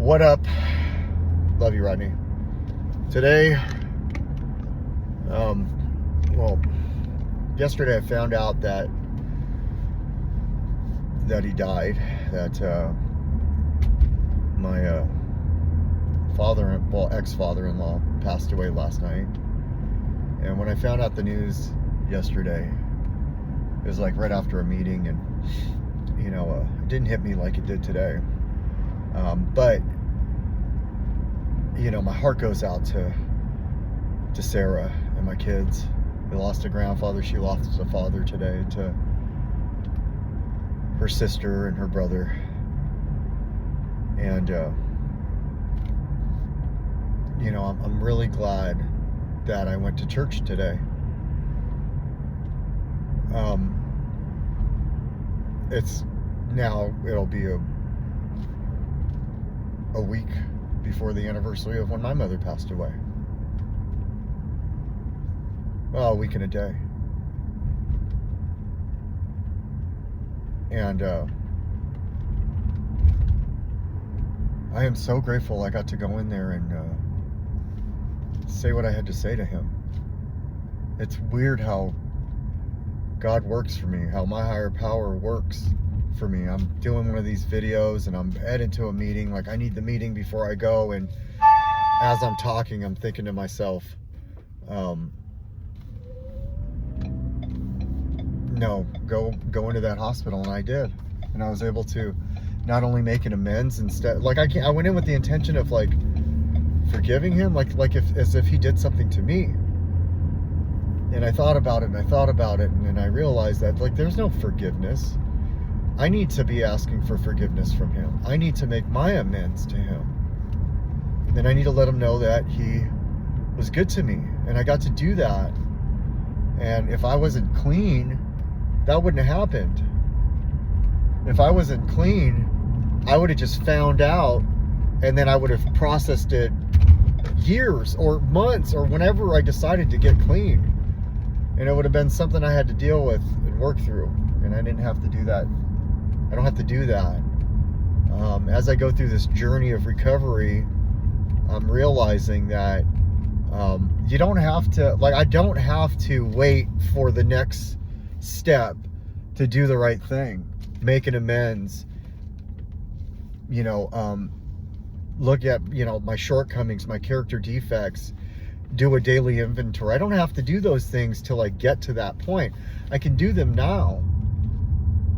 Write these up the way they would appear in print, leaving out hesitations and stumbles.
What up? Love you, Rodney. Today, yesterday I found out that he died. That my ex-father-in-law passed away last night. And when I found out the news yesterday, it was like right after a meeting, and it didn't hit me like it did today. But my heart goes out to Sarah and my kids. They lost a grandfather. She lost a father today, to her sister and her brother. And I'm really glad that I went to church today. It'll be a week before the anniversary of when my mother passed away. Well, a week and a day. And I am so grateful I got to go in there and say what I had to say to him. It's weird how God works for me, how my higher power works for me. I'm doing one of these videos and I'm headed to a meeting. Like, I need the meeting before I go, and as I'm talking, I'm thinking to myself, no, go into that hospital. And I did, and I was able to not only make an amends, instead, I went in with the intention of forgiving him, as if he did something to me. And I thought about it, and and I realized that there's no forgiveness. I need to be asking for forgiveness from him. I need to make my amends to him. And I need to let him know that he was good to me, and I got to do that. And if I wasn't clean, that wouldn't have happened. If I wasn't clean, I would have just found out, and then I would have processed it years or months or whenever I decided to get clean. And it would have been something I had to deal with and work through. And I didn't have to do that. I don't have to do that. As I go through this journey of recovery, I'm realizing that you don't have to, I don't have to wait for the next step to do the right thing, make an amends, look at, my shortcomings, my character defects, do a daily inventory. I don't have to do those things till I get to that point. I can do them now.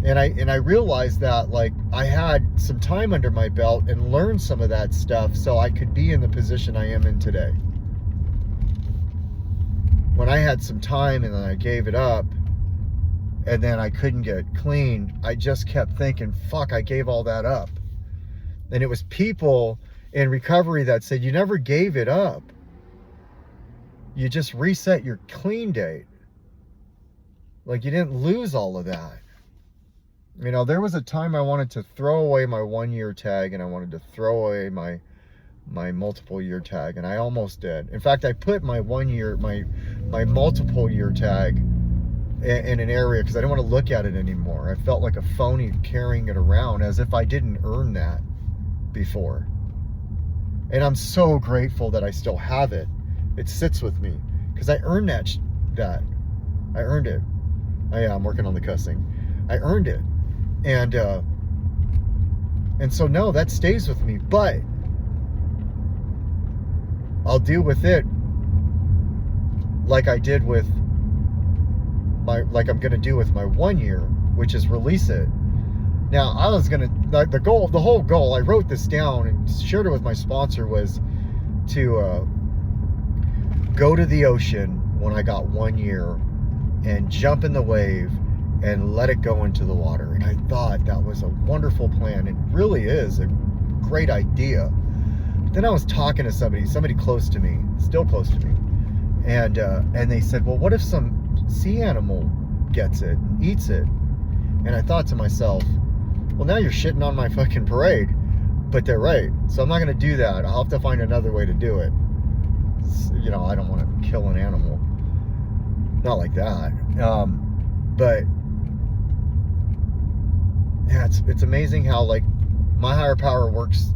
And I realized that I had some time under my belt and learned some of that stuff so I could be in the position I am in today. When I had some time and then I gave it up and then I couldn't get clean, I just kept thinking, fuck, I gave all that up. And it was people in recovery that said, you never gave it up. You just reset your clean date. You didn't lose all of that. There was a time I wanted to throw away my 1-year tag, and I wanted to throw away my multiple year tag, and I almost did. In fact, I put my my multiple year tag in an area because I didn't want to look at it anymore. I felt like a phony carrying it around as if I didn't earn that before. And I'm so grateful that I still have it. It sits with me because I earned that. I earned it. I'm working on the cussing. I earned it. And so no, that stays with me, but I'll deal with it like I did with I'm gonna do with my 1 year, which is release it. Now, I was gonna, the whole goal, I wrote this down and shared it with my sponsor, was to go to the ocean when I got 1 year and jump in the wave and let it go into the water. And I thought that was a wonderful plan. It really is a great idea. But then I was talking to somebody close to me, still close to me, and they said, well, what if some sea animal gets it and eats it? And I thought to myself, well, now you're shitting on my fucking parade. But they're right. So I'm not gonna do that. I'll have to find another way to do it. I don't want to kill an animal. Not like that. But yeah, it's amazing how my higher power works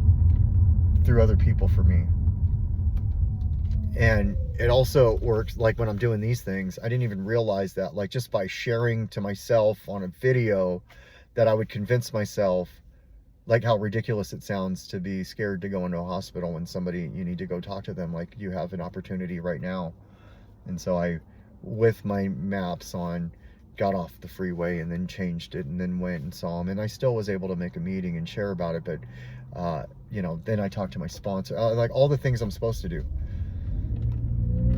through other people for me. And it also works, like when I'm doing these things, I didn't even realize that, like just by sharing to myself on a video, that I would convince myself, like how ridiculous it sounds to be scared to go into a hospital when somebody, you need to go talk to them, like you have an opportunity right now. And so I, with my maps on, got off the freeway and then changed it and then went and saw him, and I still was able to make a meeting and share about it. But you know, then I talked to my sponsor, like all the things I'm supposed to do.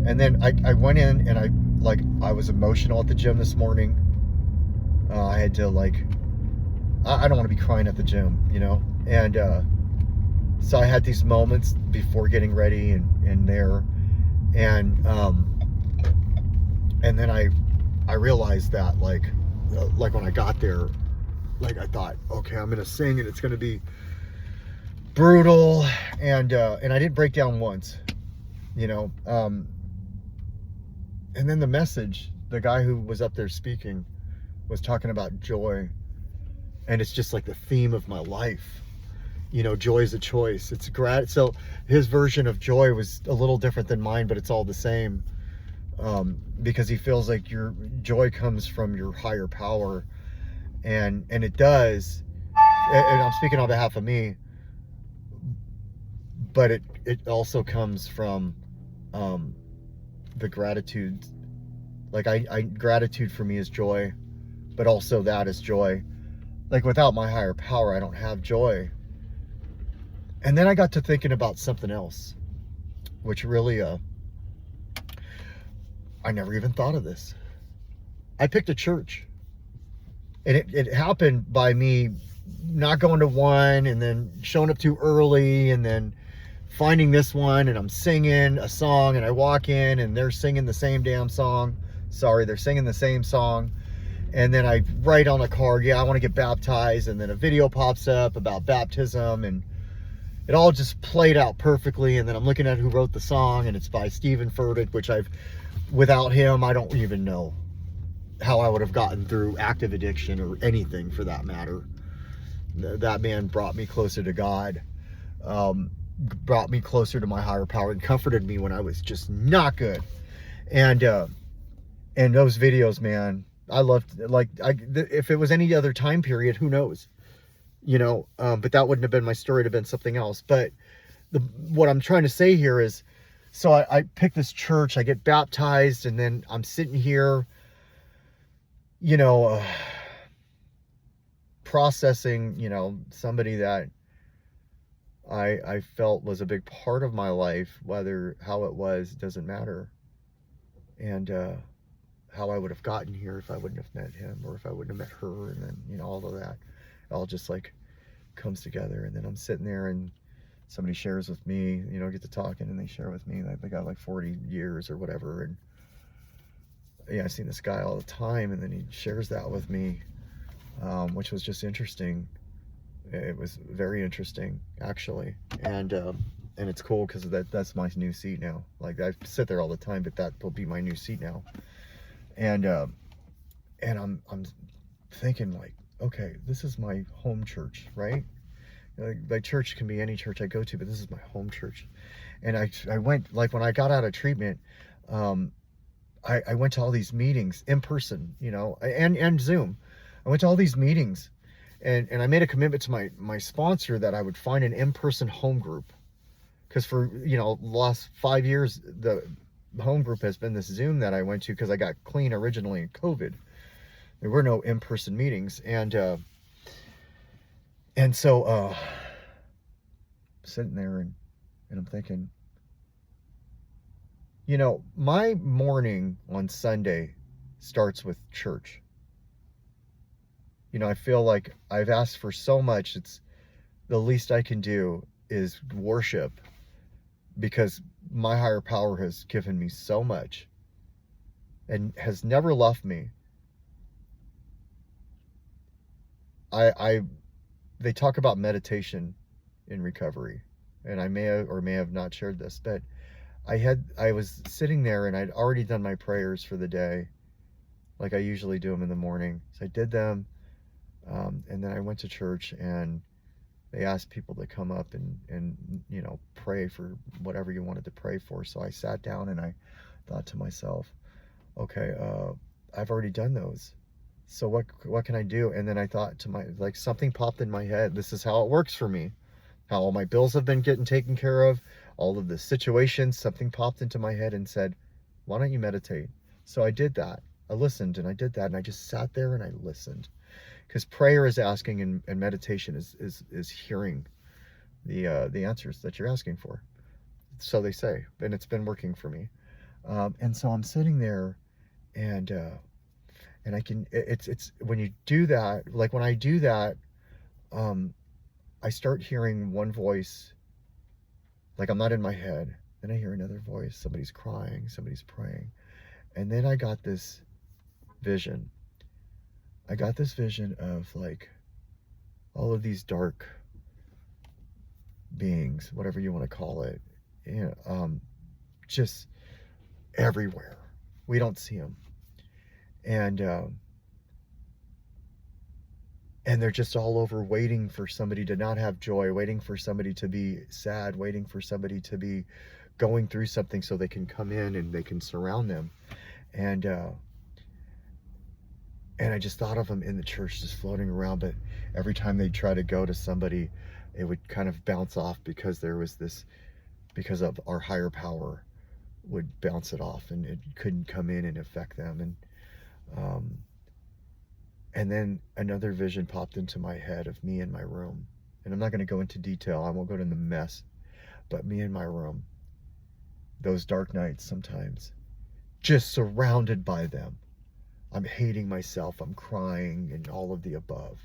And then I went in and I was emotional at the gym this morning. I had to like, I don't want to be crying at the gym, you know? And so I had these moments before getting ready and there. And then I realized that like when I got there, like I thought, okay, I'm going to sing and it's going to be brutal. And I didn't break down once, you know? And then the message, the guy who was up there speaking was talking about joy. And it's just like the theme of my life. You know, joy is a choice. It's so his version of joy was a little different than mine, but it's all the same. Because he feels like your joy comes from your higher power. And it does. And I'm speaking on behalf of me. But it also comes from the gratitude. Like gratitude for me is joy, but also that is joy. Like without my higher power, I don't have joy. And then I got to thinking about something else, which really, I never even thought of this. I picked a church, and it happened by me not going to one and then showing up too early and then finding this one, and I'm singing a song, and I walk in and they're singing the same damn song. Sorry, they're singing the same song. And then I write on a card, yeah, I want to get baptized. And then a video pops up about baptism, and it all just played out perfectly. And then I'm looking at who wrote the song, and it's by Stephen Furtick, which without him, I don't even know how I would have gotten through active addiction or anything for that matter. That man brought me closer to God. Brought me closer to my higher power and comforted me when I was just not good. And those videos, man, I loved, like, if it was any other time period, who knows, you know, but that wouldn't have been my story. It'd have been something else. But what I'm trying to say here is, so I pick this church, I get baptized, and then I'm sitting here, you know, processing, you know, somebody that I felt was a big part of my life, whether how it was, doesn't matter. And how I would have gotten here if I wouldn't have met him, or if I wouldn't have met her, and then, you know, all of that, it all just like comes together. And then I'm sitting there and somebody shares with me, you know, get to talking, and they share with me that they got like 40 years or whatever. And yeah, I see this guy all the time, and then he shares that with me, which was just interesting. It was very interesting, actually. And it's cool because that's my new seat now. Like, I sit there all the time, but that will be my new seat now. And I'm thinking, like, okay, this is my home church, right? Like, my church can be any church I go to, but this is my home church. And I went, like, when I got out of treatment, I went to all these meetings in person, you know, and Zoom. I went to all these meetings. And I made a commitment to my sponsor that I would find an in-person home group. Because for, you know, the last 5 years, the home group has been this Zoom that I went to because I got clean originally in COVID. There were no in-person meetings. And so sitting there and I'm thinking, you know, my morning on Sunday starts with church. You know, I feel like I've asked for so much. It's the least I can do is worship, because my higher power has given me so much and has never left me. They talk about meditation in recovery, and I may have or may have not shared this, but I was sitting there and I'd already done my prayers for the day, like I usually do them in the morning. So I did them. And then I went to church, and they asked people to come up and you know, pray for whatever you wanted to pray for. So I sat down and I thought to myself, okay, I've already done those. So what can I do? And then I thought to like something popped in my head. This is how it works for me. How all my bills have been getting taken care of, all of the situations, something popped into my head and said, why don't you meditate? So I did that. I listened and I did that, and I just sat there and I listened. Because prayer is asking, and meditation is hearing the answers that you're asking for. So they say, and it's been working for me. And so I'm sitting there, and I can, it's when you do that, like when I do that, I start hearing one voice, like I'm not in my head. Then I hear another voice. Somebody's crying, somebody's praying. And then I got this vision. I got this vision of like all of these dark beings, whatever you want to call it, you know, just everywhere. We don't see them. And they're just all over, waiting for somebody to not have joy, waiting for somebody to be sad, waiting for somebody to be going through something so they can come in and they can surround them. And I just thought of them in the church just floating around, but every time they'd try to go to somebody, it would kind of bounce off because there was this, because of our higher power would bounce it off and it couldn't come in and affect them. And then another vision popped into my head of me in my room. And I'm not going to go into detail. I won't go into the mess, but me in my room, those dark nights sometimes, just surrounded by them. I'm hating myself. I'm crying and all of the above.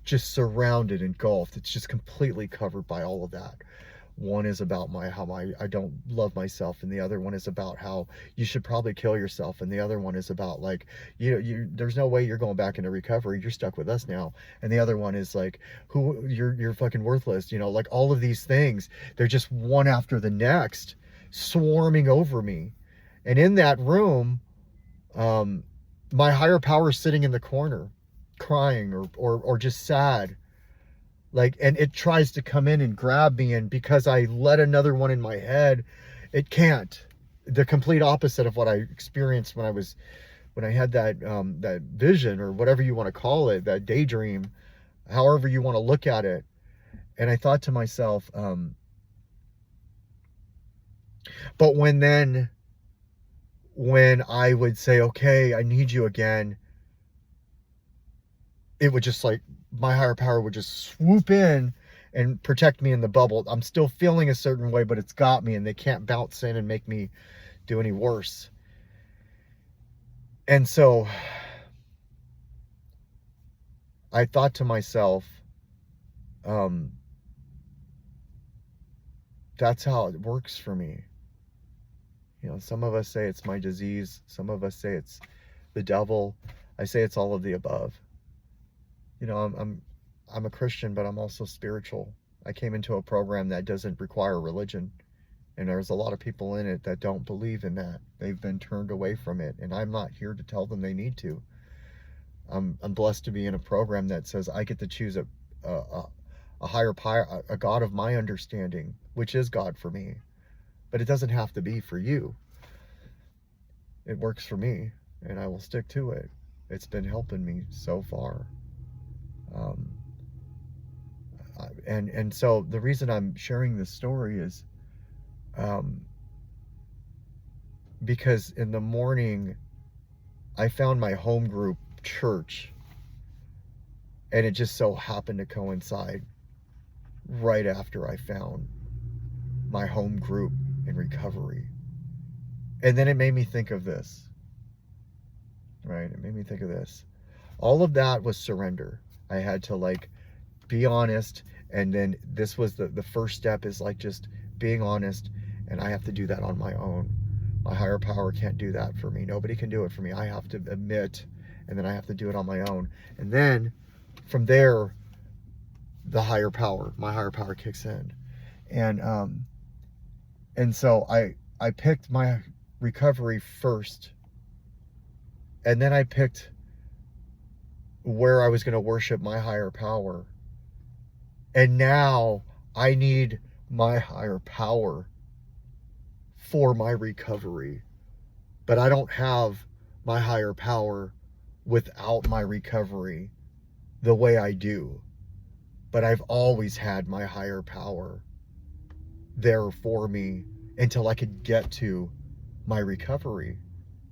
Just surrounded, engulfed. It's just completely covered by all of that. One is about how I don't love myself, and the other one is about how you should probably kill yourself, and the other one is about like there's no way you're going back into recovery. You're stuck with us now. And the other one is like, you're fucking worthless. You know, like all of these things. They're just one after the next, swarming over me. And in that room, my higher power is sitting in the corner, crying or just sad. Like, and it tries to come in and grab me, and because I let another one in my head, it can't. The complete opposite of what I experienced when I had that vision, or whatever you want to call it, that daydream, however you want to look at it. And I thought to myself, but when I would say, okay, I need you again, it would just like, my higher power would just swoop in and protect me in the bubble. I'm still feeling a certain way, but it's got me, and they can't bounce in and make me do any worse. And so I thought to myself, that's how it works for me. You know, some of us say it's my disease. Some of us say it's the devil. I say it's all of the above. You know, I'm a Christian, but I'm also spiritual. I came into a program that doesn't require religion, and there's a lot of people in it that don't believe in that. They've been turned away from it, and I'm not here to tell them they need to. I'm blessed to be in a program that says I get to choose a higher power, a God of my understanding, which is God for me. But it doesn't have to be for you. It works for me, and I will stick to it. It's been helping me so far. And so the reason I'm sharing this story is because in the morning I found my home group church, and it just so happened to coincide right after I found my home group in recovery. And then it made me think of this, right? It made me think of this. All of that was surrender. I had to like be honest, and then this was the first step, is like just being honest, and I have to do that on my own. My higher power can't do that for me. Nobody can do it for me. I have to admit, and then I have to do it on my own. And then from there, my higher power kicks in. And so I picked my recovery first, and then I picked where I was going to worship my higher power. And now I need my higher power for my recovery. But I don't have my higher power without my recovery the way I do. But I've always had my higher power there for me until I could get to my recovery.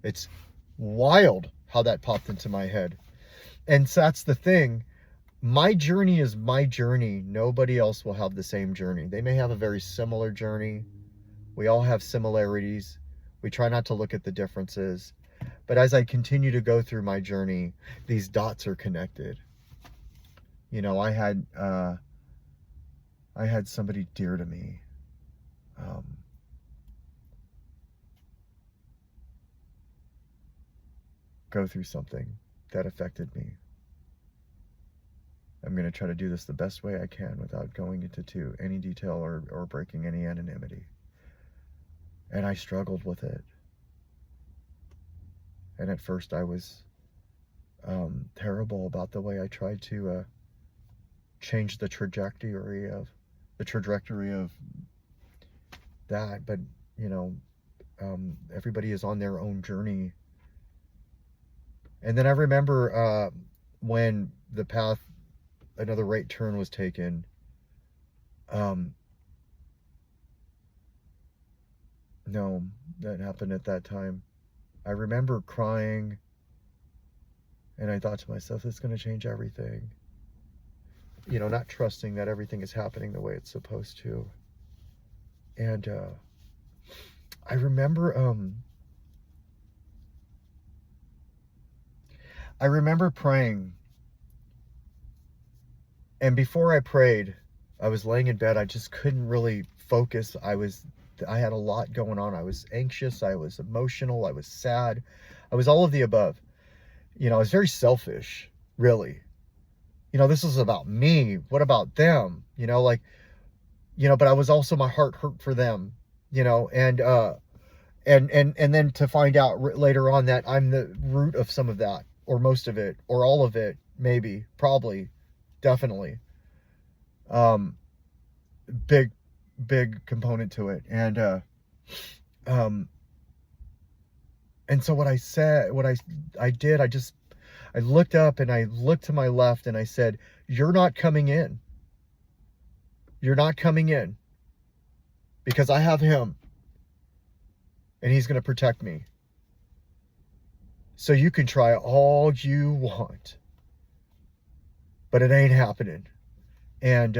It's wild how that popped into my head. And so that's the thing. My journey is my journey. Nobody else will have the same journey. They may have a very similar journey. We all have similarities. We try not to look at the differences. But as I continue to go through my journey, these dots are connected. You know, I had somebody dear to me go through something that affected me. I'm going to try to do this the best way I can without going into any detail or breaking any anonymity. And I struggled with it. And at first I was terrible about the way I tried to change the trajectory of that. But, you know, everybody is on their own journey. And then I remember when the path, another right turn was taken, no, that happened at that time. I remember crying, and I thought to myself, it's going to change everything. You know, not trusting that everything is happening the way it's supposed to. And I remember praying. And before I prayed, I was laying in bed. I just couldn't really focus. I had a lot going on. I was anxious. I was emotional. I was sad. I was all of the above. You know, I was very selfish, really. You know, this was about me. What about them? You know, like, you know, but I was also, my heart hurt for them, you know, and then to find out later on that I'm the root of some of that, or most of it, or all of it, maybe, probably, definitely. Big component to it. And so what I did, I looked up and I looked to my left and I said, you're not coming in. You're not coming in, because I have him and he's going to protect me. So you can try all you want, but it ain't happening. And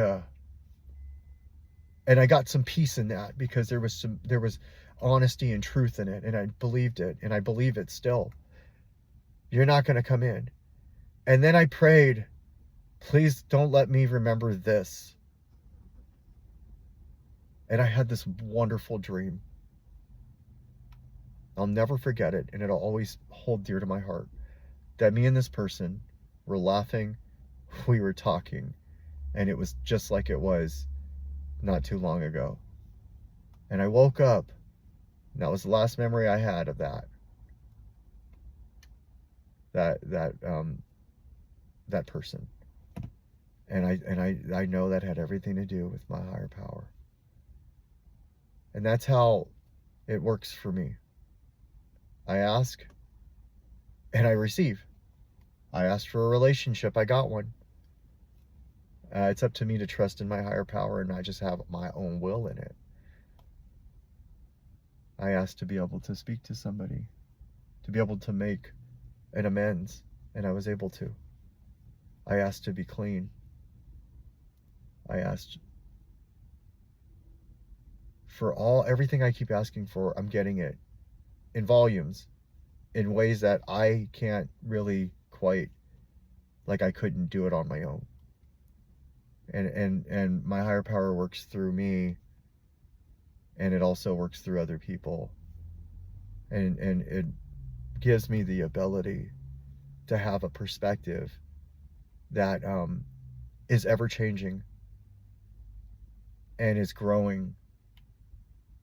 I got some peace in that, because there was honesty and truth in it, and I believed it, and I believe it still. You're not going to come in. And then I prayed, please don't let me remember this. And I had this wonderful dream. I'll never forget it, and it'll always hold dear to my heart, that me and this person were laughing, we were talking, and it was just like it was not too long ago. And I woke up, and that was the last memory I had of that person. And I know that had everything to do with my higher power. And that's how it works for me. I ask and I receive. I asked for a relationship, I got one. It's up to me to trust in my higher power and not just have my own will in it. I asked to be able to speak to somebody, to be able to make an amends, and I was able to. I asked to be clean. I asked for everything I keep asking for. I'm getting it in volumes, in ways that I can't really quite, like I couldn't do it on my own. And my higher power works through me, and it also works through other people, and it gives me the ability to have a perspective that is ever changing and is growing.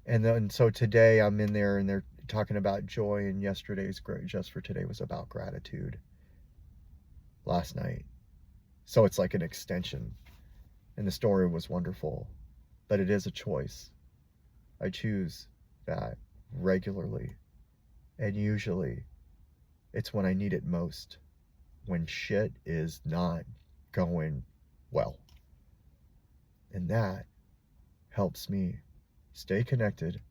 And so today I'm in there and they're talking about joy, and yesterday's Just for Today was about gratitude last night. So it's like an extension. And the story was wonderful. But it is a choice. I choose that regularly. And usually it's when I need it most. When shit is not going well. And that helps me stay connected,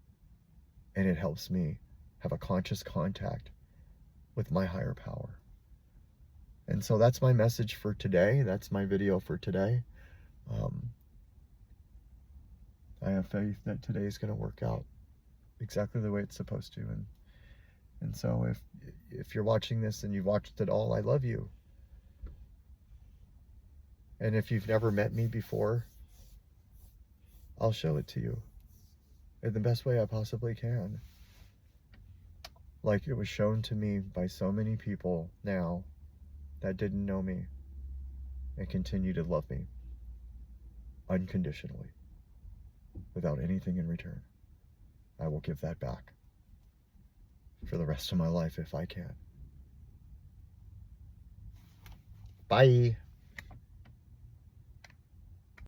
and it helps me have a conscious contact with my higher power. And so that's my message for today. That's my video for today. I have faith that today is going to work out exactly the way it's supposed to. And so if you're watching this and you've watched it all, I love you. And if you've never met me before, I'll show it to you in the best way I possibly can. Like it was shown to me by so many people now that didn't know me and continue to love me unconditionally without anything in return. I will give that back for the rest of my life if I can. Bye.